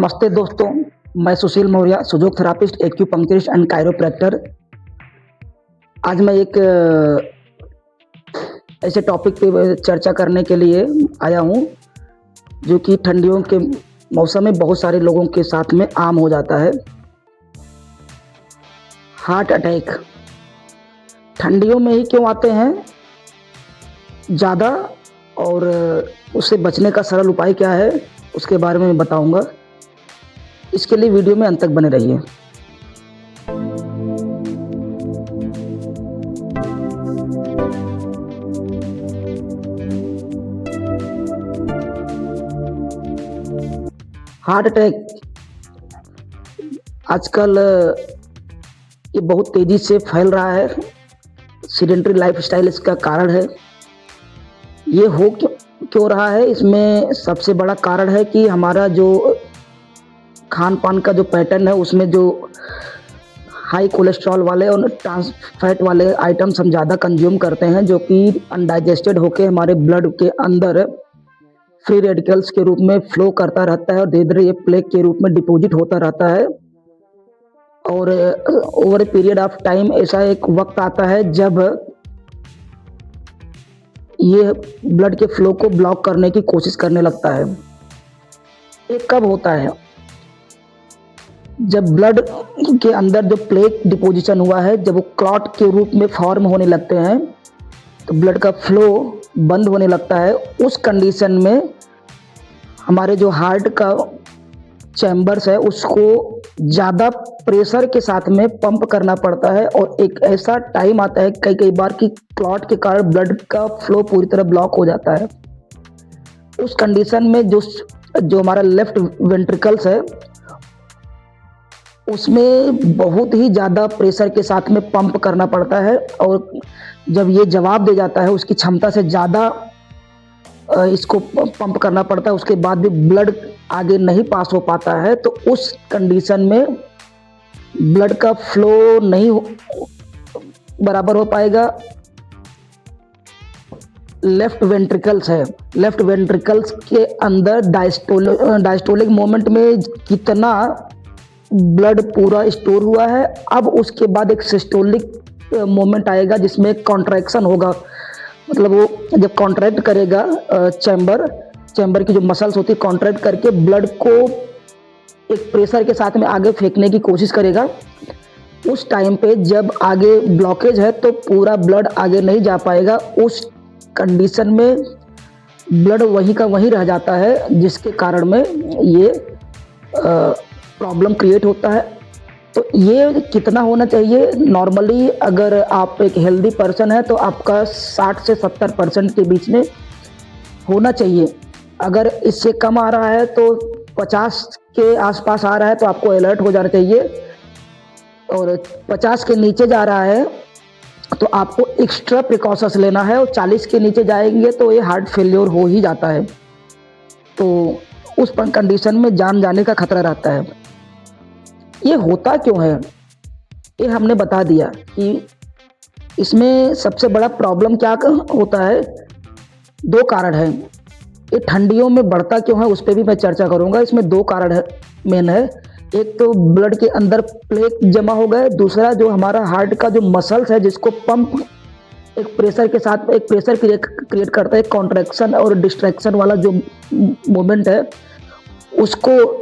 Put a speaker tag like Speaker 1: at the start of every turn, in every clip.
Speaker 1: नमस्ते दोस्तों, मैं Sushil Maurya, Sujok therapist, acupuncturist and chiropractor. आज मैं एक ऐसे टॉपिक पे चर्चा करने के लिए आया हूँ, जो कि ठंडियों के मौसम में बहुत सारे लोगों के साथ में आम हो जाता है। हार्ट अटैक ठंडियों में ही क्यों आते हैं ज़्यादा, और उससे बचने का सरल उपाय क्या है, उसके बारे में मैं बताऊँगा। इसके लिए वीडियो में अंत तक बने रहिए। हार्ट अटैक आजकल ये बहुत तेज़ी से फैल रहा है। सीडेंटरी लाइफस्टाइल इसका कारण है। ये हो क्यों रहा है, इसमें सबसे बड़ा कारण है कि हमारा जो खान पान का जो पैटर्न है, उसमें जो हाई कोलेस्ट्रॉल वाले और ट्रांस फैट वाले आइटम्स हम ज़्यादा कंज्यूम करते हैं, जो कि अनडाइजेस्टेड होके हमारे ब्लड के अंदर फ्री रेडिकल्स के रूप में फ्लो करता रहता है और धीरे धीरे ये प्लेग के रूप में डिपॉजिट होता रहता है। और over a period of time ऐसा एक वक्त आता है जब ये ब्लड के फ्लो को ब्लॉक करने की कोशिश करने लगता है। ये कब होता है? जब ब्लड के अंदर जो प्लेग डिपोजिशन हुआ है, जब वो क्लॉट के रूप में फॉर्म होने लगते हैं, तो ब्लड का फ्लो बंद होने लगता है। उस कंडीशन में हमारे जो हार्ट का चैम्बर्स है, उसको ज़्यादा प्रेशर के साथ में पंप करना पड़ता है, और एक ऐसा टाइम आता है कई बार कि क्लॉट के कारण ब्लड का फ्लो पूरी तरह ब्लॉक हो जाता है। उस कंडीशन में जो हमारा लेफ्ट वेंट्रिकल्स है, उसमें बहुत ही ज़्यादा प्रेशर के साथ में पंप करना पड़ता है, और जब ये जवाब दे जाता है, उसकी क्षमता से ज़्यादा इसको पंप करना पड़ता है, उसके बाद भी ब्लड आगे नहीं पास हो पाता है, तो उस कंडीशन में ब्लड का फ्लो नहीं बराबर हो पाएगा। लेफ्ट वेंट्रिकल्स है, लेफ्ट वेंट्रिकल्स के अंदर डायस्टोलिक मोमेंट में कितना ब्लड पूरा स्टोर हुआ है, अब उसके बाद एक सिस्टोलिक मोमेंट आएगा जिसमें कॉन्ट्रैक्शन होगा। मतलब वो जब कॉन्ट्रैक्ट करेगा चैम्बर की जो मसल्स होती है, कॉन्ट्रैक्ट करके ब्लड को एक प्रेशर के साथ में आगे फेंकने की कोशिश करेगा। उस टाइम पे जब आगे ब्लॉकेज है, तो पूरा ब्लड आगे नहीं जा पाएगा। उस कंडीशन में ब्लड वहीं का वहीं रह जाता है, जिसके कारण में ये प्रॉब्लम क्रिएट होता है। तो ये कितना होना चाहिए? नॉर्मली अगर आप एक हेल्दी पर्सन है, तो आपका 60 से 70% के बीच में होना चाहिए। अगर इससे कम आ रहा है, तो 50 के आसपास आ रहा है, तो आपको अलर्ट हो जाना चाहिए। और 50 के नीचे जा रहा है, तो आपको एक्स्ट्रा प्रिकॉशंस लेना है, और 40 के नीचे जाएंगे तो ये हार्ट फेल्योर हो ही जाता है। तो उस कंडीशन में जान जाने का खतरा रहता है। ये होता क्यों है, ये हमने बता दिया कि इसमें सबसे बड़ा प्रॉब्लम क्या होता है। 2 कारण हैं। ये ठंडियों में बढ़ता क्यों है, उस पर भी मैं चर्चा करूंगा। इसमें 2 कारण है, मेन है। एक तो ब्लड के अंदर प्लेग जमा हो गए, दूसरा जो हमारा हार्ट का जो मसल्स है, जिसको पंप एक प्रेशर के साथ एक प्रेशर क्रिएट करता है, कॉन्ट्रैक्शन और डिस्ट्रैक्शन वाला जो मोमेंट है, उसको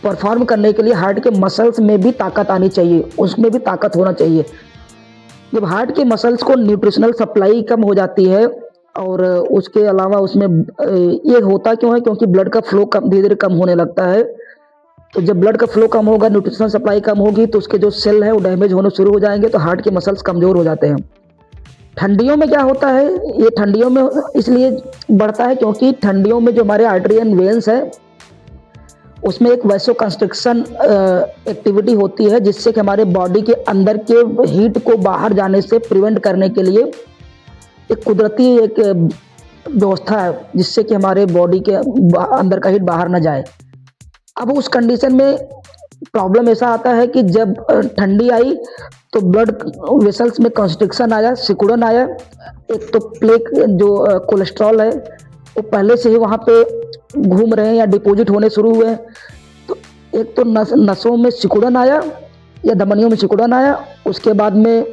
Speaker 1: परफॉर्म करने के लिए हार्ट के मसल्स में भी ताकत आनी चाहिए, उसमें भी ताकत होना चाहिए। जब हार्ट के मसल्स को न्यूट्रिशनल सप्लाई कम हो जाती है, और उसके अलावा उसमें ये होता क्यों है, क्योंकि ब्लड का फ्लो धीरे धीरे कम होने लगता है। तो जब ब्लड का फ्लो कम होगा, न्यूट्रिशनल सप्लाई कम होगी, तो उसके जो सेल है वो डैमेज होने शुरू हो जाएंगे, तो हार्ट के मसल्स कमज़ोर हो जाते हैं। ठंडियों में क्या होता है, ये ठंडियों में इसलिए बढ़ता है क्योंकि ठंडियों में जो हमारे आर्टरी एंड वेन्स है, उसमें एक वैसोकंस्ट्रिक्शन एक्टिविटी होती है, जिससे कि हमारे बॉडी के अंदर के हीट को बाहर जाने से प्रिवेंट करने के लिए एक कुदरती एक व्यवस्था है, जिससे कि हमारे बॉडी के अंदर का हीट बाहर ना जाए। अब उस कंडीशन में प्रॉब्लम ऐसा आता है कि जब ठंडी आई, तो ब्लड वेसल्स में कंस्ट्रिक्शन आया, सिकुड़न आया। एक तो प्लेग जो कोलेस्ट्रॉल है, वो पहले से ही वहाँ पे घूम रहे हैं या डिपॉजिट होने शुरू हुए हैं, तो एक तो नसों में सिकुड़न आया या धमनियों में सिकुड़न आया, उसके बाद में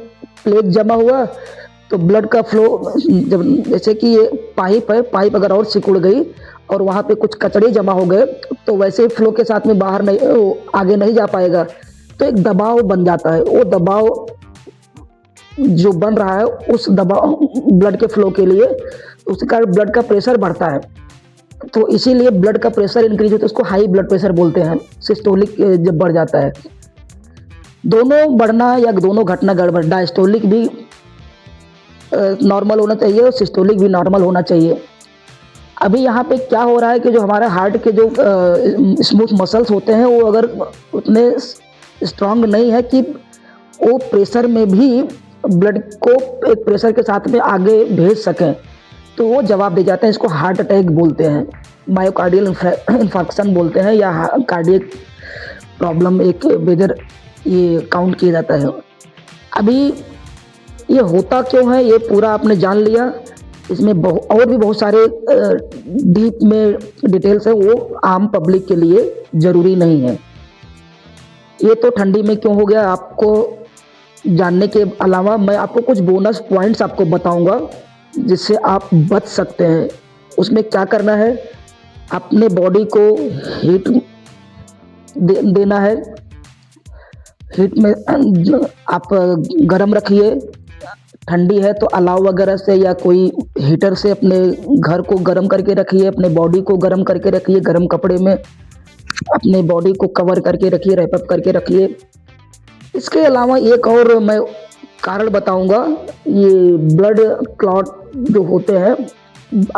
Speaker 1: प्लेक जमा हुआ, तो ब्लड का फ्लो, जब जैसे कि ये पाइप है, पाइप अगर और सिकुड़ गई और वहाँ पे कुछ कचड़े जमा हो गए, तो वैसे ही फ्लो के साथ में बाहर नहीं, आगे नहीं जा पाएगा, तो एक दबाव बन जाता है। वो दबाव जो बन रहा है उस दबाव ब्लड के फ्लो के लिए, उसके कारण ब्लड का प्रेशर बढ़ता है। तो इसीलिए ब्लड का प्रेशर इंक्रीज होता है, उसको हाई ब्लड प्रेशर बोलते हैं। सिस्टोलिक जब बढ़ जाता है, दोनों बढ़ना या दोनों घटना गड़बड़, डायस्टोलिक भी नॉर्मल होना चाहिए और सिस्टोलिक भी नॉर्मल होना चाहिए। अभी यहाँ पे क्या हो रहा है कि जो हमारे हार्ट के जो स्मूथ मसल्स होते हैं वो अगर उतने स्ट्रांग नहीं है कि वो प्रेशर में भी ब्लड को एक प्रेशर के साथ में आगे भेज सकें, तो वो जवाब दे जाते हैं। इसको हार्ट अटैक बोलते हैं, मायोकार्डियल इन्फार्क्शन बोलते हैं, या कार्डियक प्रॉब्लम एक मेजर ये काउंट किया जाता है। अभी ये होता क्यों है ये पूरा आपने जान लिया। इसमें और भी बहुत सारे डीप में डिटेल्स है, वो आम पब्लिक के लिए ज़रूरी नहीं है। ये तो ठंडी में क्यों हो गया आपको जानने के अलावा मैं आपको कुछ बोनस पॉइंट्स आपको बताऊंगा जिससे आप बच सकते हैं। उसमें क्या करना है, अपने बॉडी को हीट देना है। हीट में आप गर्म रखिए, ठंडी है तो अलाव वगैरह से या कोई हीटर से अपने घर को गर्म करके रखिए, अपने बॉडी को गर्म करके रखिए, गर्म कपड़े में अपने बॉडी को कवर करके रखिए, रैप अप करके रखिए। इसके अलावा एक और मैं कारण बताऊंगा, ये ब्लड क्लॉट जो होते हैं,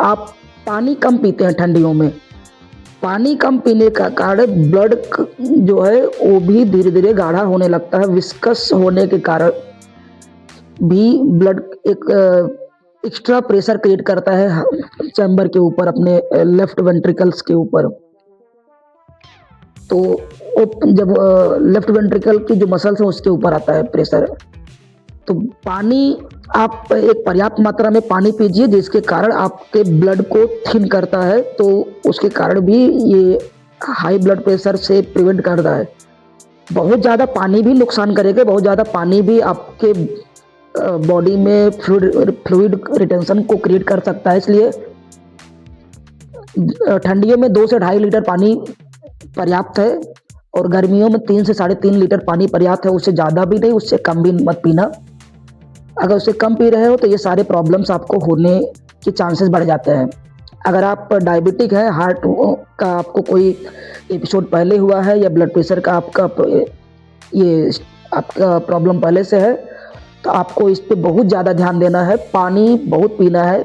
Speaker 1: आप पानी कम पीते हैं ठंडियों में, पानी कम पीने का कारण ब्लड जो है वो भी धीरे धीरे गाढ़ा होने लगता है। विस्कस होने के कारण भी ब्लड एक एक्स्ट्रा प्रेशर क्रिएट करता है चैम्बर के ऊपर, अपने लेफ्ट वेंट्रिकल्स के ऊपर। तो जब लेफ्ट वेंट्रिकल की जो मसल्स है उसके ऊपर आता है प्रेशर। तो पानी आप एक पर्याप्त मात्रा में पानी पीजिए, जिसके कारण आपके ब्लड को थिन करता है, तो उसके कारण भी ये हाई ब्लड प्रेशर से प्रिवेंट करता है। बहुत ज़्यादा पानी भी नुकसान करेगा, बहुत ज़्यादा पानी भी आपके बॉडी में फ्लूइड रिटेंशन को क्रिएट कर सकता है। इसलिए ठंडियों में 2 से 2.5 लीटर पानी पर्याप्त है, और गर्मियों में 3 से 3.5 लीटर पानी पर्याप्त है। उससे ज़्यादा भी नहीं, उससे कम भी मत पीना। अगर उससे कम पी रहे हो तो ये सारे प्रॉब्लम्स आपको होने के चांसेस बढ़ जाते हैं। अगर आप डायबिटिक है, हार्ट का आपको कोई एपिसोड पहले हुआ है, या ब्लड प्रेशर का ये आपका प्रॉब्लम पहले से है, तो आपको इस पे बहुत ज़्यादा ध्यान देना है। पानी बहुत पीना है।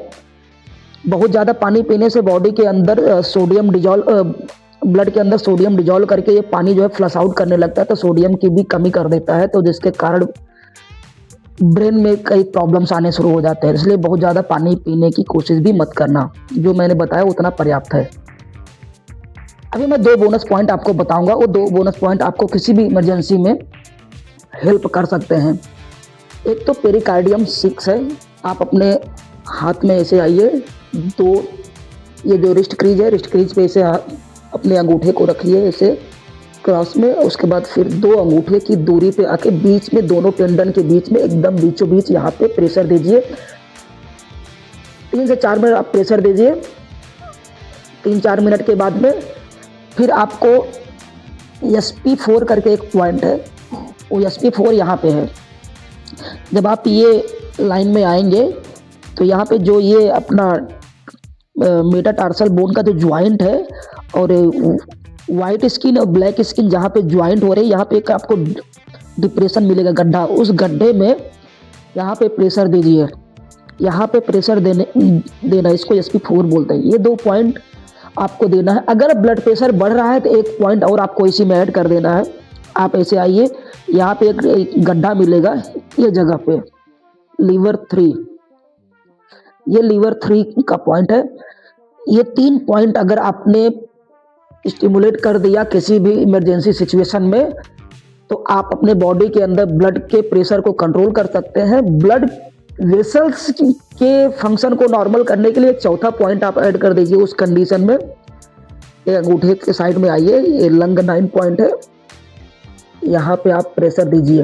Speaker 1: बहुत ज़्यादा पानी पीने से बॉडी के अंदर सोडियम डिजॉल्व, ब्लड के अंदर सोडियम डिजॉल्व करके ये पानी जो है फ्लश आउट करने लगता है, तो सोडियम की भी कमी कर देता है, तो जिसके कारण ब्रेन में कई प्रॉब्लम्स आने शुरू हो जाते हैं। इसलिए बहुत ज़्यादा पानी पीने की कोशिश भी मत करना, जो मैंने बताया उतना पर्याप्त है। अभी मैं 2 बोनस पॉइंट आपको बताऊंगा, वो 2 बोनस पॉइंट आपको किसी भी इमरजेंसी में हेल्प कर सकते हैं। एक तो पेरिकार्डियम 6 है। आप अपने हाथ में ऐसे आइए, 2 ये जो रिस्ट क्रीज है, रिस्ट क्रीज पे ऐसे अपने अंगूठे को रखिए ऐसे क्रॉस में। उसके बाद फिर 2 अंगूठे की दूरी पे आके बीच में, दोनों टेंडन के बीच में एकदम बीचों बीच यहाँ पे प्रेशर दीजिए। 3 से 4 मिनट आप प्रेशर दीजिए। 3-4 मिनट के बाद में फिर आपको SP4 करके एक पॉइंट है, वो SP4 यहाँ पे है। जब आप ये लाइन में आएंगे तो यहाँ पे जो ये अपना मेटाटार्सल बोन का जो ज्वाइंट है, और वाइट स्किन और ब्लैक स्किन जहाँ पे ज्वाइंट हो रही है, यहाँ पे एक आपको डिप्रेशन मिलेगा, गड्ढा। उस गड्ढे में यहाँ पे प्रेशर दीजिए, यहाँ पे प्रेशर देना, इसको SP4 बोलते हैं। ये 2 पॉइंट आपको देना है। अगर ब्लड प्रेशर बढ़ रहा है तो 1 पॉइंट और आपको इसी में ऐड कर देना है। आप ऐसे आइए, यहाँ पे एक गड्ढा मिलेगा, ये जगह पे लीवर 3, ये लीवर 3 का पॉइंट है। ये 3 पॉइंट अगर आपने स्टिमुलेट कर दिया किसी भी इमरजेंसी सिचुएशन में, तो आप अपने बॉडी के अंदर ब्लड के प्रेशर को कंट्रोल कर सकते हैं। ब्लड वेसल्स के फंक्शन को नॉर्मल करने के लिए 4था पॉइंट आप ऐड कर दीजिए उस कंडीशन में। ये अंगूठे के साइड में आइए, ये लंग 9 पॉइंट है, यहाँ पे आप प्रेशर दीजिए।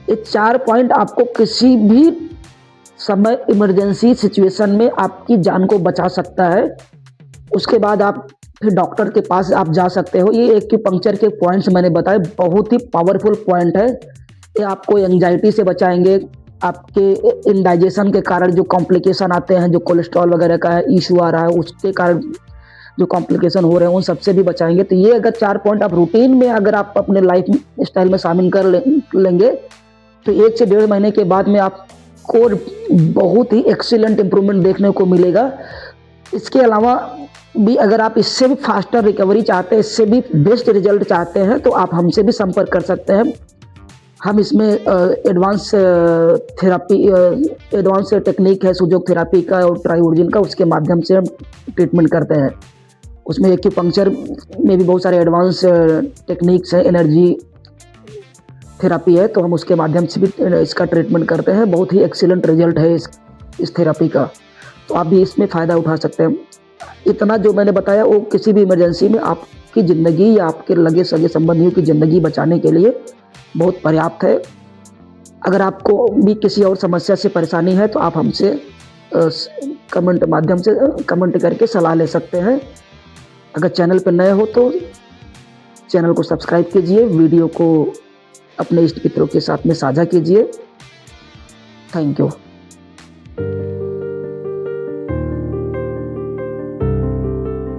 Speaker 1: ये 4 पॉइंट आपको किसी भी समय इमरजेंसी सिचुएशन में आपकी जान को बचा सकता है। उसके बाद आप फिर डॉक्टर के पास आप जा सकते हो। ये एक्यूपंक्चर के पॉइंट्स मैंने बताए, बहुत ही पावरफुल पॉइंट है। ये आपको एंजाइटी से बचाएंगे, आपके इंडाइजेशन के कारण जो कॉम्प्लिकेशन आते हैं, जो कोलेस्ट्रॉल वगैरह का इशू आ रहा है उसके कारण जो कॉम्प्लिकेशन हो रहे हैं उन सबसे भी बचाएंगे। तो ये अगर 4 पॉइंट आप रूटीन में अगर आप अपने लाइफ स्टाइल में शामिल कर लेंगे तो 1 से 1.5 महीने के बाद में आपको बहुत ही एक्सीलेंट इम्प्रूवमेंट देखने को मिलेगा। इसके अलावा भी अगर आप इससे भी फास्टर रिकवरी चाहते हैं, इससे भी बेस्ट रिजल्ट चाहते हैं, तो आप हमसे भी संपर्क कर सकते हैं। हम इसमें एडवांस थेरापी, एडवांस टेक्निक है सुजोग थेरापी का और ट्राइवर्जिन का, उसके माध्यम से हम ट्रीटमेंट करते हैं। उसमें एक्यूपंक्चर में भी बहुत सारे एडवांस टेक्निक्स हैं, एनर्जी थेरापी है, तो हम उसके माध्यम से भी इसका ट्रीटमेंट करते हैं। बहुत ही एक्सीलेंट रिजल्ट है इस थेरापी का, तो आप भी इसमें फ़ायदा उठा सकते हैं। इतना जो मैंने बताया वो किसी भी इमरजेंसी में आपकी ज़िंदगी या आपके लगे सगे संबंधियों की ज़िंदगी बचाने के लिए बहुत पर्याप्त है। अगर आपको भी किसी और समस्या से परेशानी है तो आप हमसे कमेंट माध्यम से कमेंट करके सलाह ले सकते हैं। अगर चैनल पर नए हो तो चैनल को सब्सक्राइब कीजिए, वीडियो को अपने इष्ट मित्रों के साथ में साझा कीजिए। Thank you.